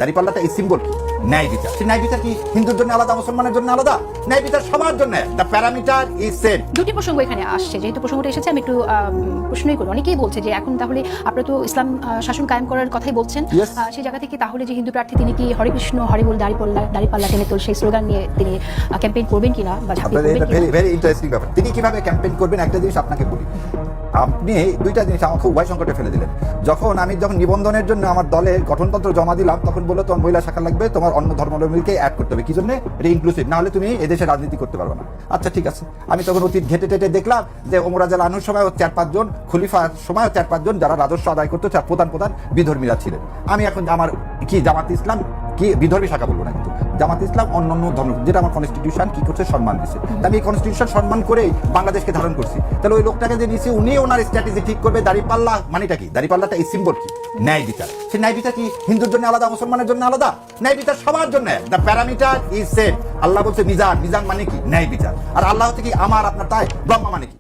দাঁড়িপাল্লাটা এই সিম্বল কি? ন্যায় বিচার। সেই ন্যায় বিচার কি হিন্দুর জন্য আলাদা, মুসলমানের জন্য আলাদা? ন্যায় বিচার সবার জন্য। The parameter is same. দুটি প্রসঙ্গ এখানে আসছে, যেহেতু প্রসঙ্গটা এসেছে আমি একটু প্রশ্নই করি। অনেকেই বলছে যে এখন তাহলে আপনারা তো ইসলাম শাসন কায়েম করার কথাই বলছেন, Yes. সেই জায়গা থেকে তাহলে যে হিন্দু প্রার্থী তিনি কি হরে কৃষ্ণ হরে বল দাঁড়িপাল্লা টেনে তোল সেই স্লোগান নিয়ে তিনি ক্যাম্পেইন করবেন কিনা বা ঝাঁপিয়ে আপনাদের পড়বেন এটা ভেরি কিনা? ভেরি ইন্টারেস্টিং ব্যাপার। তিনি কিভাবে ক্যাম্পেইন করবেন একটা জিনিস আপনাকে বলি। আপনি দুইটা জিনিস আমাকে উভয় সংকটে ফেলে দিলেন। আমি যখন নিবন্ধনের জন্য আমার দলের গঠনতন্ত্র জমা দিলাম, তখন বললো তোমার মহিলা শাখা লাগবে, তোমার অন্য ধর্মাবলম্বীকে অ্যাড করতে হবে। কি জন্য? এটা ইনক্লুসিভ, না হলে তুমি এদেশে রাজনীতি করতে পারবে না। আচ্ছা ঠিক আছে, আমি তখন অতীত ঘেটে টেটে দেখলাম যে ওমর রাজা আনুর সময় 4-5 জন, খলিফার সময় 4-5 জন যারা রাজস্ব আদায় করতো, প্রধান বিধর্মীরা ছিলেন। আমি এখন আমার কি জামাত ইসলাম কি বিধর্মী শাখা বলবো না, কিন্তু জামাত ইসলাম অন্যান্য ধর্ম, যেটা আমার কনস্টিটিউশন কি করছে, সম্মান দিচ্ছে। আমি এই কনস্টিটিউশন সম্মান করেই বাংলাদেশকে ধারণ করছি। তাহলে ওই লোকটাকে যে নিছি, উনি ওনার স্ট্র্যাটেজি ঠিক করবে। দাঁড়িপাল্লা মানেটা কি? দাঁড়িপাল্লাটা এই সিম্বল কি? ন্যায় বিচার। সেই ন্যায় বিচার কি হিন্দুর জন্য আলাদা, মুসলমানের জন্য আলাদা? ন্যায় বিচার সবার জন্য। The parameter is same. Allah বলছে মিজান। মিজান মানে কি? ন্যায় বিচার। আর আল্লাহ হচ্ছে কি? আমার, আপনার, তাই। ব্রহ্মা মানে কি?